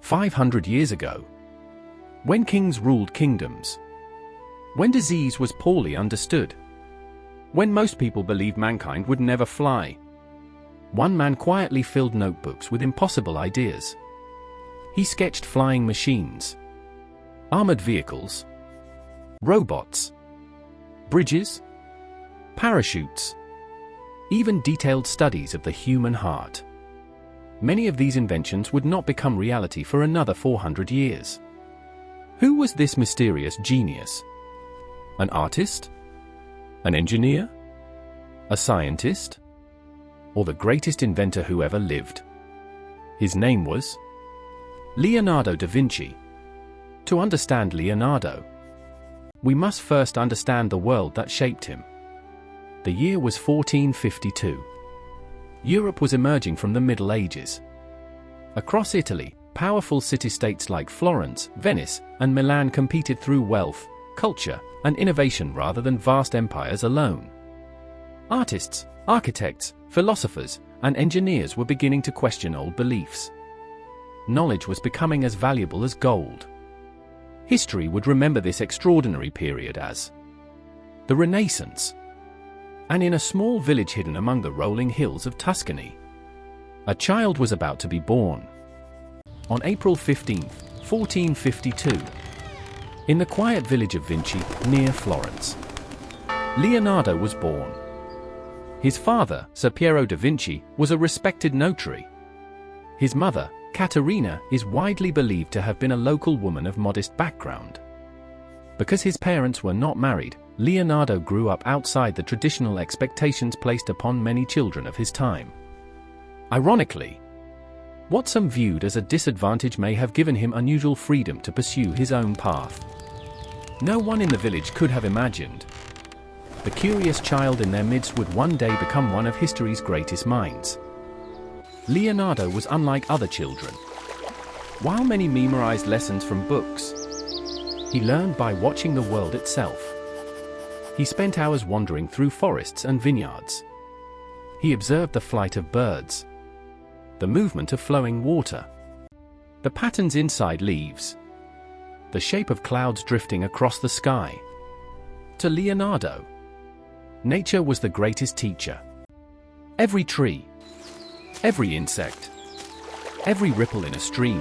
500 years ago. When kings ruled kingdoms. When disease was poorly understood. When most people believed mankind would never fly. One man quietly filled notebooks with impossible ideas. He sketched flying machines, armored vehicles, robots, bridges, parachutes, even detailed studies of the human heart. Many of these inventions would not become reality for another 400 years. Who was this mysterious genius? An artist? An engineer? A scientist? Or the greatest inventor who ever lived? His name was Leonardo da Vinci. To understand Leonardo, we must first understand the world that shaped him. The year was 1452. Europe was emerging from the Middle Ages. Across Italy, powerful city-states like Florence, Venice, and Milan competed through wealth, culture, and innovation rather than vast empires alone. Artists, architects, philosophers, and engineers were beginning to question old beliefs. Knowledge was becoming as valuable as gold. History would remember this extraordinary period as the Renaissance. And in a small village hidden among the rolling hills of Tuscany, a child was about to be born. On April 15, 1452, in the quiet village of Vinci, near Florence, Leonardo was born. His father, Ser Piero da Vinci, was a respected notary. His mother, Caterina, is widely believed to have been a local woman of modest background. Because his parents were not married, Leonardo grew up outside the traditional expectations placed upon many children of his time. Ironically, what some viewed as a disadvantage may have given him unusual freedom to pursue his own path. No one in the village could have imagined the curious child in their midst would one day become one of history's greatest minds. Leonardo was unlike other children. While many memorized lessons from books, he learned by watching the world itself. He spent hours wandering through forests and vineyards. He observed the flight of birds, the movement of flowing water, the patterns inside leaves, the shape of clouds drifting across the sky. To Leonardo, nature was the greatest teacher. Every tree, every insect, every ripple in a stream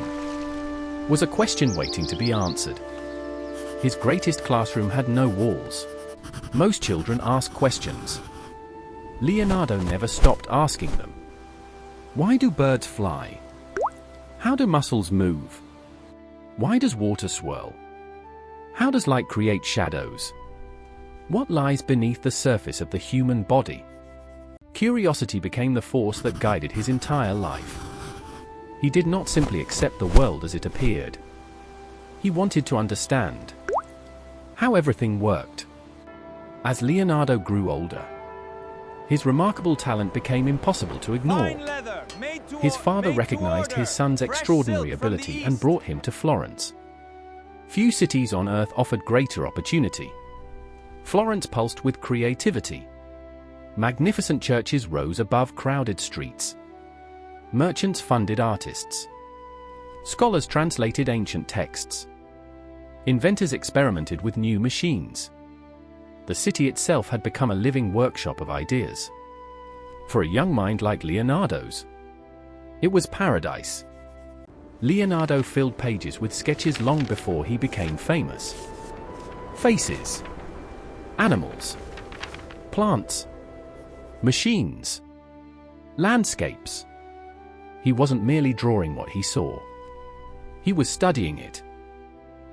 was a question waiting to be answered. His greatest classroom had no walls. Most children ask questions. Leonardo never stopped asking them. Why do birds fly? How do mussels move? Why does water swirl? How does light create shadows? What lies beneath the surface of the human body? Curiosity became the force that guided his entire life. He did not simply accept the world as it appeared. He wanted to understand how everything worked. As Leonardo grew older, his remarkable talent became impossible to ignore. His father recognized his son's extraordinary ability and brought him to Florence. Few cities on earth offered greater opportunity. Florence pulsed with creativity. Magnificent churches rose above crowded streets. Merchants funded artists. Scholars translated ancient texts. Inventors experimented with new machines. The city itself had become a living workshop of ideas. For a young mind like Leonardo's, it was paradise. Leonardo filled pages with sketches long before he became famous. Faces, animals, plants, machines, landscapes. He wasn't merely drawing what he saw. He was studying it.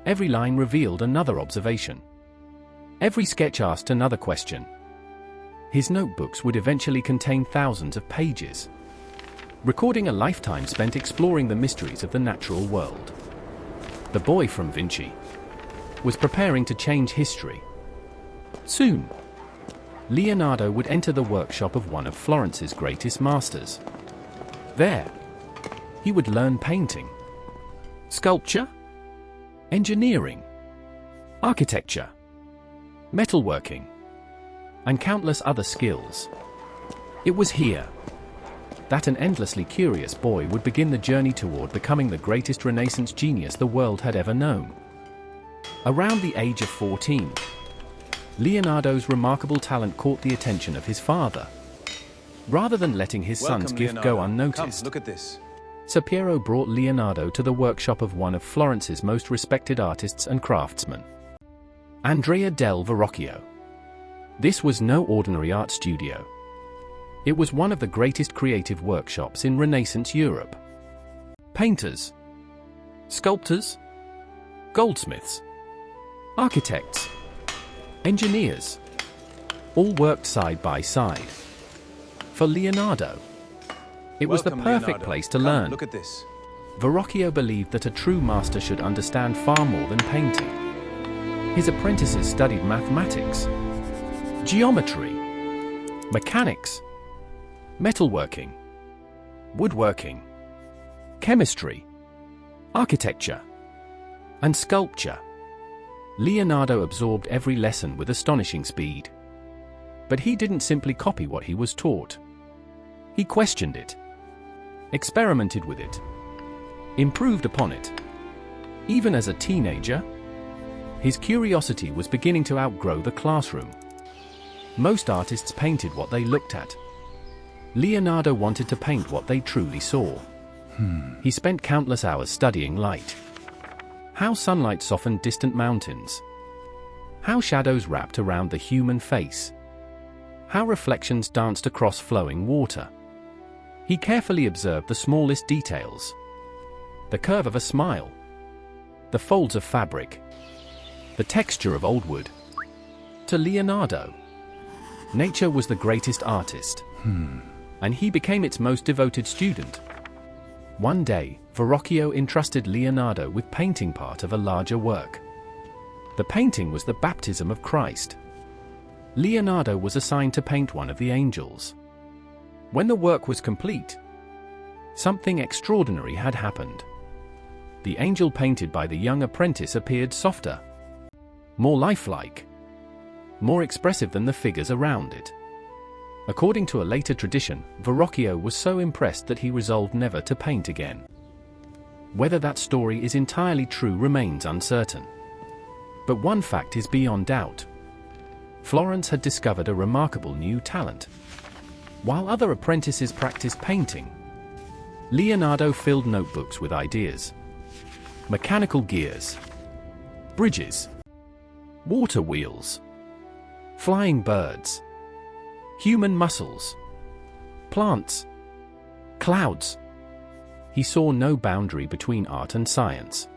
Every line revealed another observation. Every sketch asked another question. His notebooks would eventually contain thousands of pages, recording a lifetime spent exploring the mysteries of the natural world. The boy from Vinci was preparing to change history. Soon, Leonardo would enter the workshop of one of Florence's greatest masters. There, he would learn painting, sculpture, engineering, architecture, metalworking, and countless other skills. It was here, that an endlessly curious boy would begin the journey toward becoming the greatest Renaissance genius the world had ever known. Around the age of 14, Leonardo's remarkable talent caught the attention of his father. Rather than letting his son's gift go unnoticed, Come, look at this. Ser Piero brought Leonardo to the workshop of one of Florence's most respected artists and craftsmen, Andrea del Verrocchio. This was no ordinary art studio. It was one of the greatest creative workshops in Renaissance Europe. Painters, sculptors, goldsmiths, architects, engineers, all worked side by side. For Leonardo, it was the perfect place to learn. Look at this. Verrocchio believed that a true master should understand far more than painting. His apprentices studied mathematics, geometry, mechanics, metalworking, woodworking, chemistry, architecture, and sculpture. Leonardo absorbed every lesson with astonishing speed. But he didn't simply copy what he was taught. He questioned it, experimented with it, improved upon it. Even as a teenager, his curiosity was beginning to outgrow the classroom. Most artists painted what they looked at. Leonardo wanted to paint what they truly saw. He spent countless hours studying light. How sunlight softened distant mountains. How shadows wrapped around the human face. How reflections danced across flowing water. He carefully observed the smallest details. The curve of a smile. The folds of fabric. The texture of old wood. To Leonardo, nature was the greatest artist. And he became its most devoted student. One day, Verrocchio entrusted Leonardo with painting part of a larger work. The painting was the baptism of Christ. Leonardo was assigned to paint one of the angels. When the work was complete, something extraordinary had happened. The angel painted by the young apprentice appeared softer, more lifelike, more expressive than the figures around it. According to a later tradition, Verrocchio was so impressed that he resolved never to paint again. Whether that story is entirely true remains uncertain. But one fact is beyond doubt. Florence had discovered a remarkable new talent. While other apprentices practiced painting, Leonardo filled notebooks with ideas. Mechanical gears, bridges, water wheels, flying birds, human muscles, plants, clouds. He saw no boundary between art and science.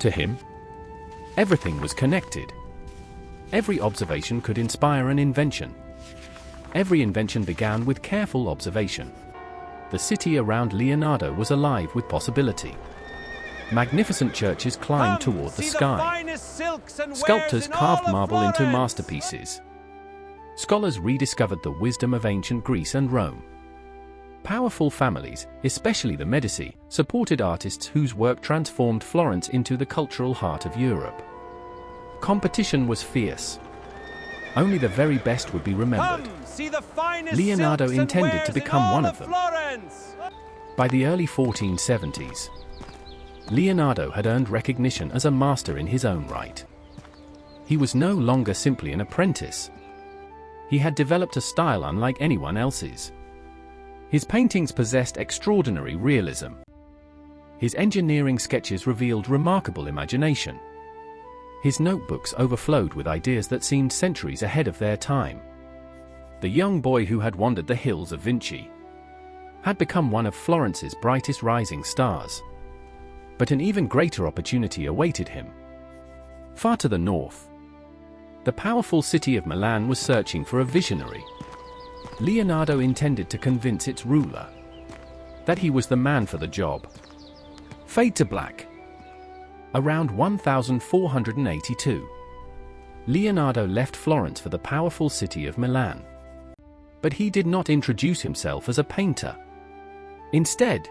To him, everything was connected. Every observation could inspire an invention. Every invention began with careful observation. The city around Leonardo was alive with possibility. Magnificent churches climbed toward the sky. Sculptors carved marble into masterpieces. Scholars rediscovered the wisdom of ancient Greece and Rome. Powerful families, especially the Medici, supported artists whose work transformed Florence into the cultural heart of Europe. Competition was fierce. Only the very best would be remembered. Leonardo intended to become one of them. By the early 1470s, Leonardo had earned recognition as a master in his own right. He was no longer simply an apprentice. He had developed a style unlike anyone else's. His paintings possessed extraordinary realism. His engineering sketches revealed remarkable imagination. His notebooks overflowed with ideas that seemed centuries ahead of their time. The young boy who had wandered the hills of Vinci had become one of Florence's brightest rising stars. But an even greater opportunity awaited him. Far to the north, the powerful city of Milan was searching for a visionary. Leonardo intended to convince its ruler that he was the man for the job. Fade to black. Around 1482, Leonardo left Florence for the powerful city of Milan. But he did not introduce himself as a painter. Instead,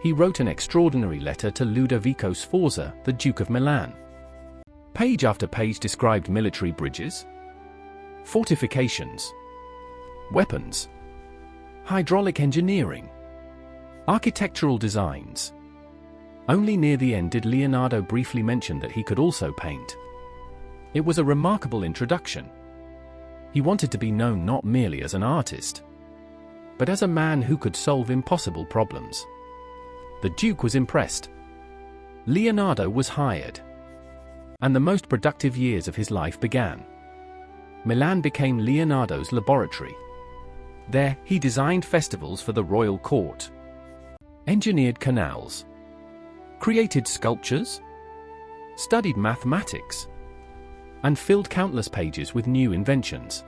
he wrote an extraordinary letter to Ludovico Sforza, the Duke of Milan. Page after page described military bridges, fortifications, weapons, hydraulic engineering, architectural designs. Only near the end did Leonardo briefly mention that he could also paint. It was a remarkable introduction. He wanted to be known not merely as an artist, but as a man who could solve impossible problems. The Duke was impressed. Leonardo was hired, and the most productive years of his life began. Milan became Leonardo's laboratory. There, he designed festivals for the royal court, engineered canals, created sculptures, studied mathematics, and filled countless pages with new inventions.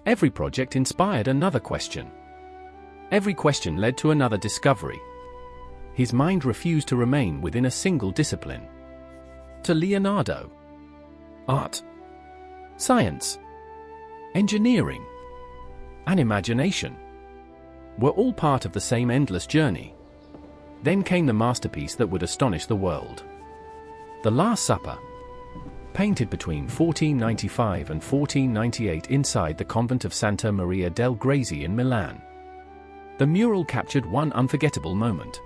Every project inspired another question. Every question led to another discovery. His mind refused to remain within a single discipline. To Leonardo, art, science, engineering, and imagination were all part of the same endless journey. Then came the masterpiece that would astonish the world. The Last Supper, painted between 1495 and 1498 inside the convent of Santa Maria del Grazie in Milan. The mural captured one unforgettable moment.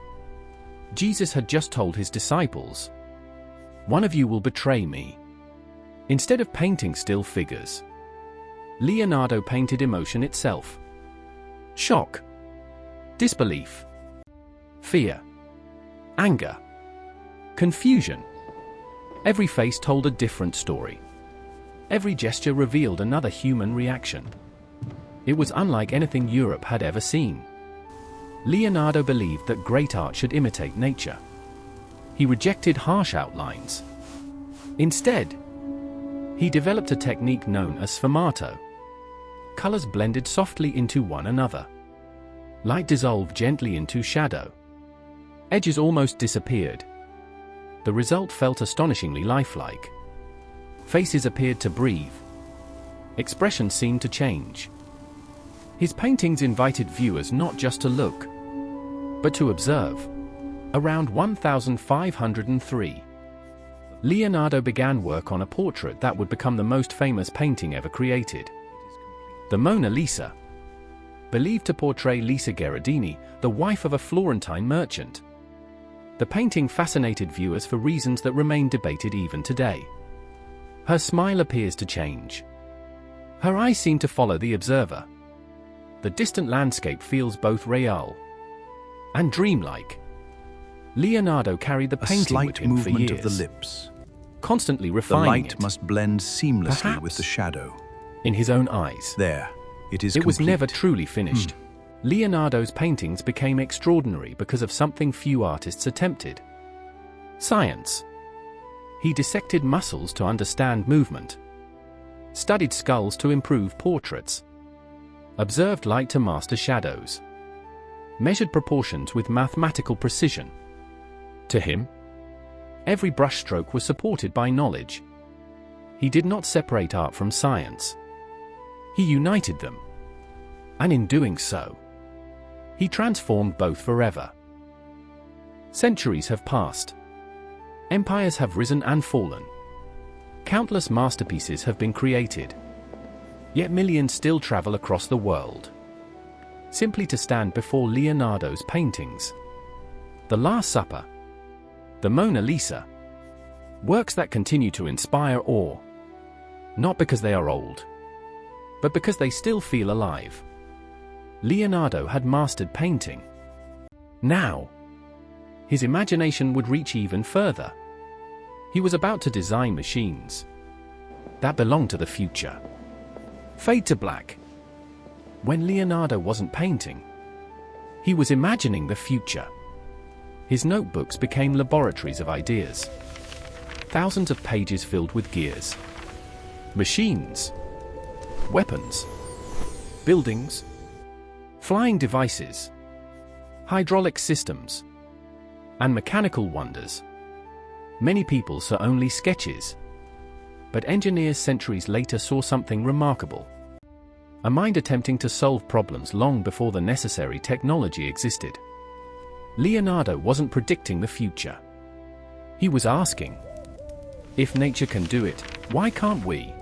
Jesus had just told his disciples, "One of you will betray me." Instead of painting still figures, Leonardo painted emotion itself. Shock, disbelief, fear, anger, confusion. Every face told a different story. Every gesture revealed another human reaction. It was unlike anything Europe had ever seen. Leonardo believed that great art should imitate nature. He rejected harsh outlines. Instead, he developed a technique known as sfumato. Colors blended softly into one another. Light dissolved gently into shadow. Edges almost disappeared. The result felt astonishingly lifelike. Faces appeared to breathe. Expressions seemed to change. His paintings invited viewers not just to look, but to observe. Around 1503, Leonardo began work on a portrait that would become the most famous painting ever created. The Mona Lisa, believed to portray Lisa Gherardini, the wife of a Florentine merchant. The painting fascinated viewers for reasons that remain debated even today. Her smile appears to change. Her eyes seem to follow the observer. The distant landscape feels both real and dreamlike. Leonardo carried the painting with him for years. A slight movement of the lips, The constantly refining light it. must blend seamlessly Perhaps with the shadow. In his own eyes. There, it is It was complete. never truly finished. Leonardo's paintings became extraordinary because of something few artists attempted. Science. He dissected muscles to understand movement, studied skulls to improve portraits, observed light to master shadows, measured proportions with mathematical precision. To him, every brushstroke was supported by knowledge. He did not separate art from science. He united them. And in doing so, he transformed both forever. Centuries have passed. Empires have risen and fallen. Countless masterpieces have been created. Yet millions still travel across the world, simply to stand before Leonardo's paintings. The Last Supper, the Mona Lisa, works that continue to inspire awe, not because they are old, but because they still feel alive. Leonardo had mastered painting. Now, his imagination would reach even further. He was about to design machines that belonged to the future. Fade to black. When Leonardo wasn't painting, he was imagining the future. His notebooks became laboratories of ideas. Thousands of pages filled with gears, machines, weapons, buildings, flying devices, hydraulic systems, and mechanical wonders. Many people saw only sketches, but engineers centuries later saw something remarkable. A mind attempting to solve problems long before the necessary technology existed. Leonardo wasn't predicting the future. He was asking, if nature can do it, why can't we?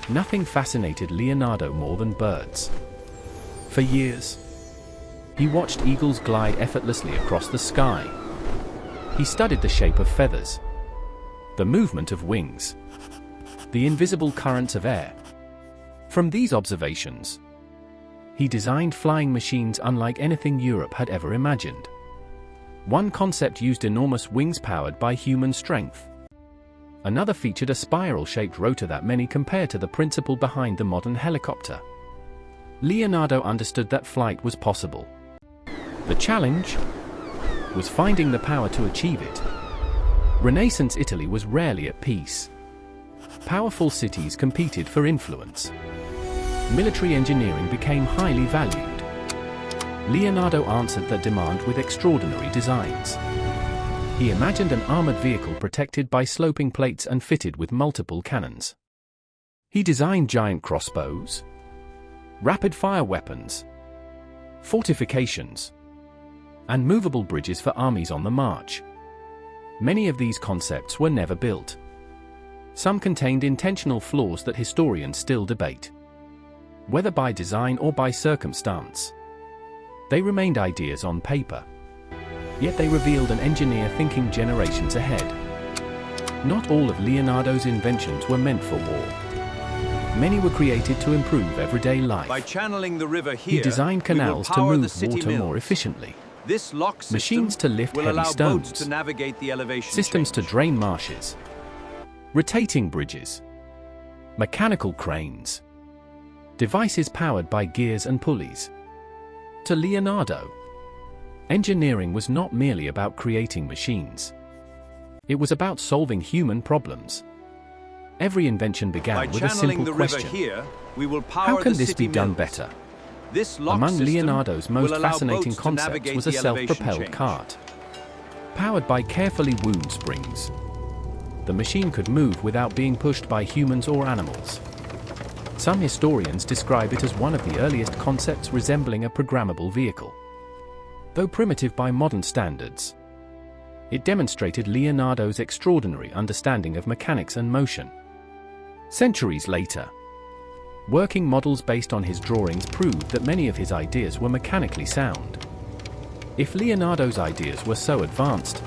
Nothing fascinated Leonardo more than birds. For years, He watched eagles glide effortlessly across the sky. He studied the shape of feathers, the movement of wings, the invisible currents of air. From these observations, he designed flying machines unlike anything Europe had ever imagined. One concept used enormous wings powered by human strength. Another featured a spiral-shaped rotor that many compare to the principle behind the modern helicopter. Leonardo understood that flight was possible. The challenge was finding the power to achieve it. Renaissance Italy was rarely at peace. Powerful cities competed for influence. Military engineering became highly valued. Leonardo answered that demand with extraordinary designs. He imagined an armored vehicle protected by sloping plates and fitted with multiple cannons. He designed giant crossbows, rapid-fire weapons, fortifications, and movable bridges for armies on the march. Many of these concepts were never built. Some contained intentional flaws that historians still debate, whether by design or by circumstance. They remained ideas on paper, yet they revealed an engineer thinking generations ahead. Not all of Leonardo's inventions were meant for war. Many were created to improve everyday life. By channeling the river here, he designed canals to move water more efficiently, this lock system machines to lift will heavy allow stones, boats to navigate the elevation systems change. to drain marshes, rotating bridges, mechanical cranes, devices powered by gears and pulleys. To Leonardo, engineering was not merely about creating machines. It was about solving human problems. Every invention began with a simple question. Here, we will power how can the this city be done mills. better? This lock Among system Leonardo's most will allow fascinating boats to concepts navigate was a the elevation self-propelled change. cart. Powered by carefully wound springs, the machine could move without being pushed by humans or animals. Some historians describe it as one of the earliest concepts resembling a programmable vehicle. Though primitive by modern standards, it demonstrated Leonardo's extraordinary understanding of mechanics and motion. Centuries later, working models based on his drawings proved that many of his ideas were mechanically sound. If Leonardo's ideas were so advanced,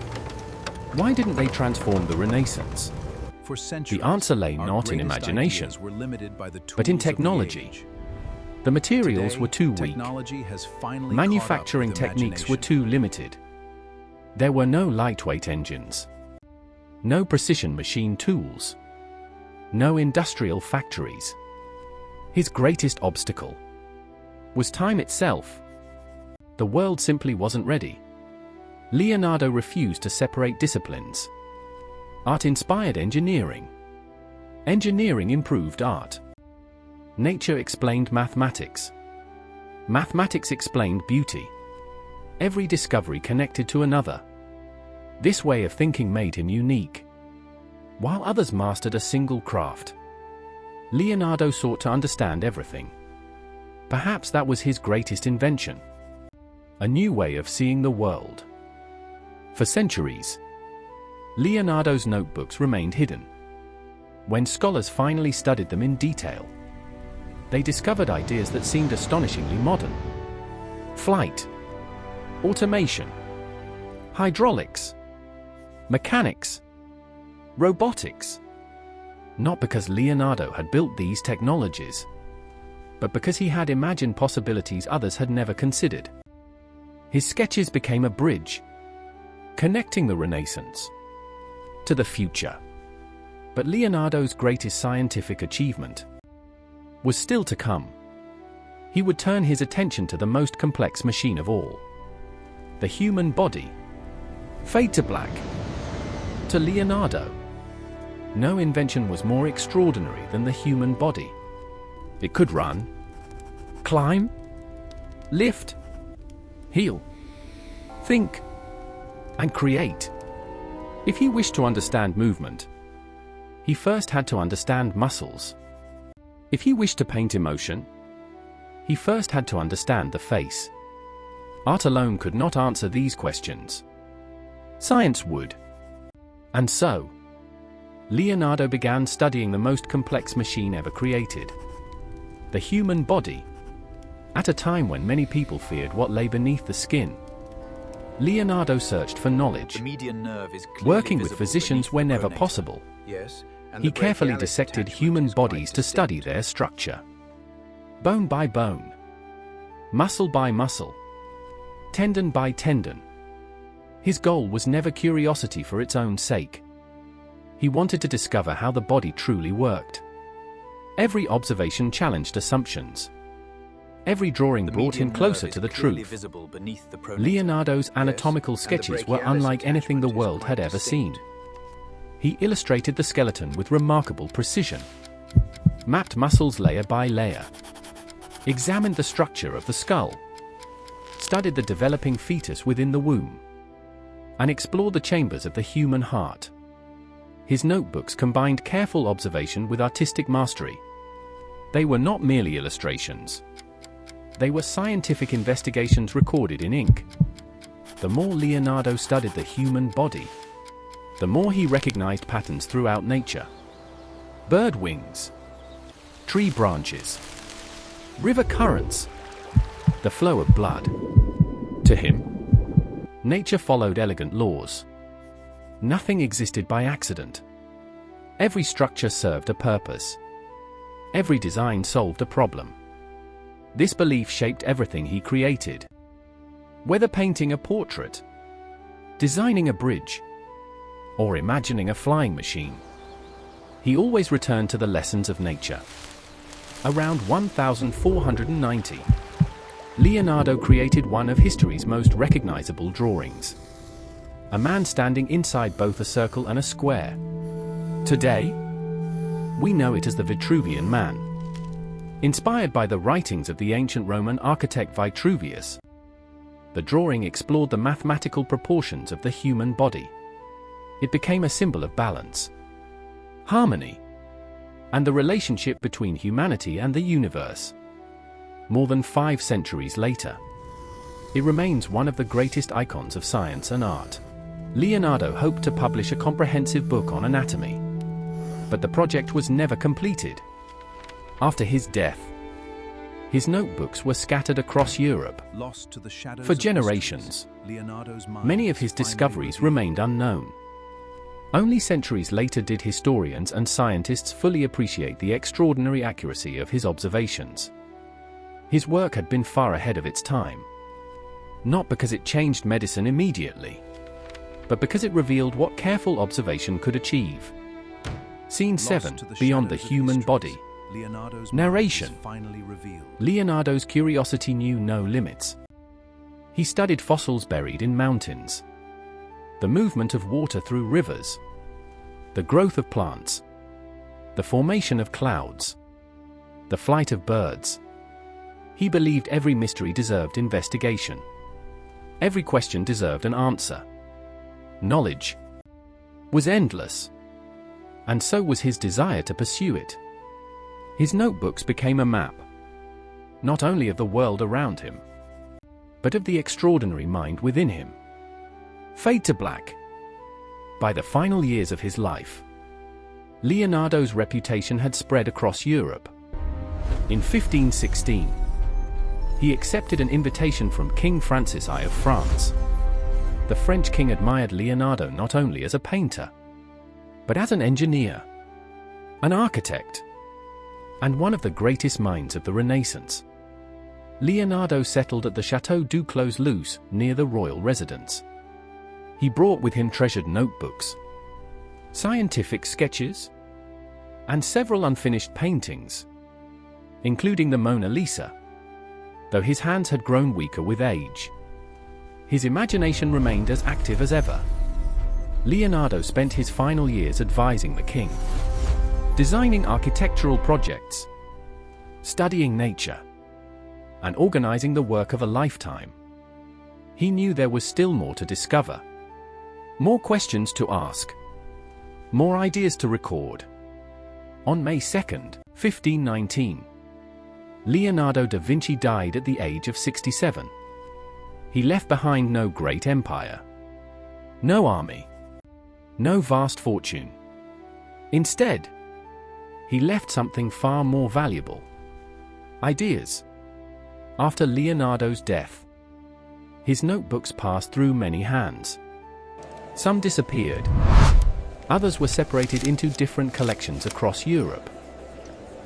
why didn't they transform the Renaissance? For centuries, The answer lay our not in greatest imagination, ideas were limited by the but in tools of the technology. age. The materials Today, were too weak. technology has finally Manufacturing caught up with techniques were imagination. too limited. There were no lightweight engines, no precision machine tools, no industrial factories. His greatest obstacle was time itself. The world simply wasn't ready. Leonardo refused to separate disciplines. Art inspired engineering. Engineering improved art. Nature explained mathematics. Mathematics explained beauty. Every discovery connected to another. This way of thinking made him unique. While others mastered a single craft, Leonardo sought to understand everything. Perhaps that was his greatest invention. A new way of seeing the world. For centuries, Leonardo's notebooks remained hidden. When scholars finally studied them in detail, they discovered ideas that seemed astonishingly modern. Flight, automation, hydraulics, mechanics, robotics. Not because Leonardo had built these technologies, but because he had imagined possibilities others had never considered. His sketches became a bridge, connecting the Renaissance to the future. But Leonardo's greatest scientific achievement was still to come. He would turn his attention to the most complex machine of all, the human body. Fade to black. To Leonardo, no invention was more extraordinary than the human body. It could run, climb, lift, heal, think, and create. If he wished to understand movement, he first had to understand muscles. If he wished to paint emotion, he first had to understand the face. Art alone could not answer these questions. Science would. And so, Leonardo began studying the most complex machine ever created, the human body. At a time when many people feared what lay beneath the skin, Leonardo searched for knowledge, The median nerve is clearly working with visible physicians beneath the whenever pronator. possible. Yes, and He the carefully brachialis dissected attachment human is quite bodies to study distinct. their structure. Bone by bone, muscle by muscle, tendon by tendon. His goal was never curiosity for its own sake. He wanted to discover how the body truly worked. Every observation challenged assumptions. Every drawing The brought him median closer nerve to is the clearly truth. visible beneath the pronator. Leonardo's Yes, anatomical and the sketches were brachialis unlike anything the attachment is world quite had ever seen. distinct. He illustrated the skeleton with remarkable precision, mapped muscles layer by layer, examined the structure of the skull, studied the developing fetus within the womb, and explored the chambers of the human heart. His notebooks combined careful observation with artistic mastery. They were not merely illustrations. They were scientific investigations recorded in ink. The more Leonardo studied the human body, the more he recognized patterns throughout nature. Bird wings, tree branches, river currents, the flow of blood. To him, nature followed elegant laws. Nothing existed by accident. Every structure served a purpose. Every design solved a problem. This belief shaped everything he created. Whether painting a portrait, designing a bridge, or imagining a flying machine, he always returned to the lessons of nature. Around 1490, Leonardo created one of history's most recognizable drawings. A man standing inside both a circle and a square. Today, we know it as the Vitruvian Man. Inspired by the writings of the ancient Roman architect Vitruvius, the drawing explored the mathematical proportions of the human body. It became a symbol of balance, harmony, and the relationship between humanity and the universe. More than 5 centuries later, it remains one of the greatest icons of science and art. Leonardo hoped to publish a comprehensive book on anatomy, but the project was never completed. After his death, his notebooks were scattered across Europe. Lost to the shadows For of generations, mysteries, Leonardo's mind many of was his finally discoveries revealed. remained unknown. Only centuries later did historians and scientists fully appreciate the extraordinary accuracy of his observations. His work had been far ahead of its time. Not because it changed medicine immediately, but because it revealed what careful observation could achieve. Scene Lost 7, to the Beyond the shadows of Human mysteries, Body. Leonardo's Narration. mind was finally revealed. Leonardo's curiosity knew no limits. He studied fossils buried in mountains, the movement of water through rivers, the growth of plants, the formation of clouds, the flight of birds. He believed every mystery deserved investigation. Every question deserved an answer. Knowledge was endless, and so was his desire to pursue it. His notebooks became a map, not only of the world around him, but of the extraordinary mind within him. Fade to black. By the final years of his life, Leonardo's reputation had spread across Europe. In 1516, he accepted an invitation from King Francis I of France. The French king admired Leonardo not only as a painter, but as an engineer, an architect, and one of the greatest minds of the Renaissance. Leonardo settled at the Château du Clos-Luz, near the royal residence. He brought with him treasured notebooks, scientific sketches, and several unfinished paintings, including the Mona Lisa. Though his hands had grown weaker with age, his imagination remained as active as ever. Leonardo spent his final years advising the king, designing architectural projects, studying nature, and organizing the work of a lifetime. He knew there was still more to discover, more questions to ask, more ideas to record. On May 2, 1519, Leonardo da Vinci died at the age of 67. He left behind no great empire, no army, no vast fortune. Instead, he left something far more valuable: ideas. After Leonardo's death, his notebooks passed through many hands. Some disappeared. Others were separated into different collections across Europe.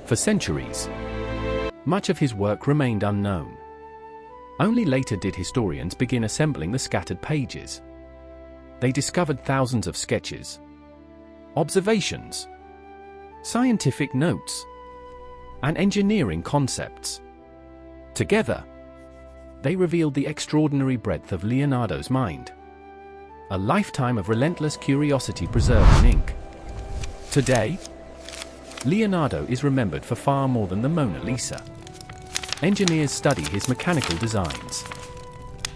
For centuries, much of his work remained unknown. Only later did historians begin assembling the scattered pages. They discovered thousands of sketches, observations, scientific notes, and engineering concepts. Together, they revealed the extraordinary breadth of Leonardo's mind. A lifetime of relentless curiosity preserved in ink. Today, Leonardo is remembered for far more than the Mona Lisa. Engineers study his mechanical designs.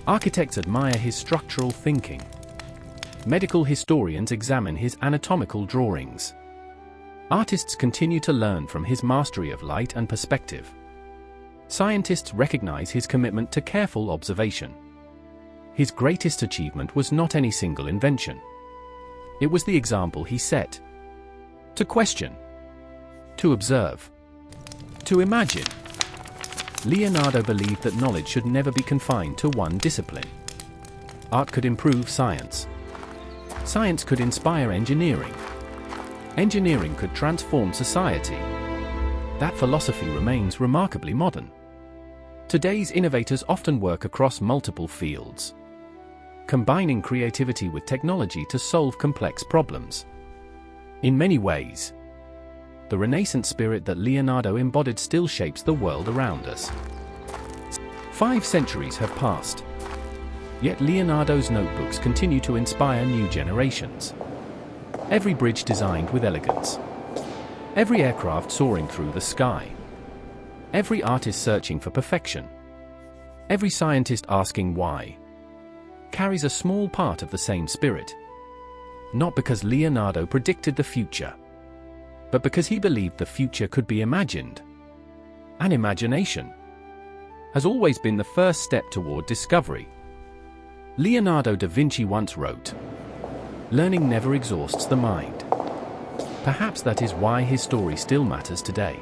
Architects admire his structural thinking. Medical historians examine his anatomical drawings. Artists continue to learn from his mastery of light and perspective. Scientists recognize his commitment to careful observation. His greatest achievement was not any single invention. It was the example he set. To question, to observe, to imagine. Leonardo believed that knowledge should never be confined to one discipline. Art could improve science. Science could inspire engineering. Engineering could transform society. That philosophy remains remarkably modern. Today's innovators often work across multiple fields, combining creativity with technology to solve complex problems. In many ways, the Renaissance spirit that Leonardo embodied still shapes the world around us. 5 centuries have passed, yet Leonardo's notebooks continue to inspire new generations. Every bridge designed with elegance, every aircraft soaring through the sky, every artist searching for perfection, every scientist asking why, carries a small part of the same spirit. Not because Leonardo predicted the future, but because he believed the future could be imagined. And imagination has always been the first step toward discovery. Leonardo da Vinci once wrote, "Learning never exhausts the mind." Perhaps that is why his story still matters today.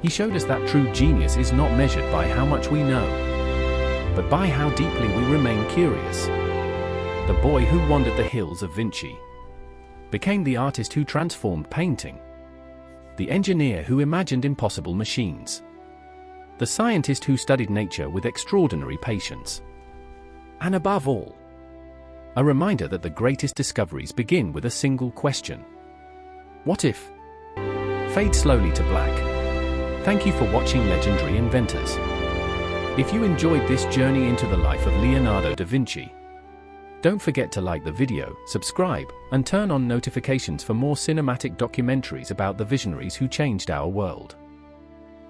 He showed us that true genius is not measured by how much we know, but by how deeply we remain curious. The boy who wandered the hills of Vinci became the artist who transformed painting, the engineer who imagined impossible machines, the scientist who studied nature with extraordinary patience, and above all, a reminder that the greatest discoveries begin with a single question. What if? Fade slowly to black. Thank you for watching Legendary Inventors. If you enjoyed this journey into the life of Leonardo da Vinci, don't forget to like the video, subscribe, and turn on notifications for more cinematic documentaries about the visionaries who changed our world.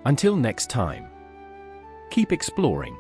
Until next time, keep exploring.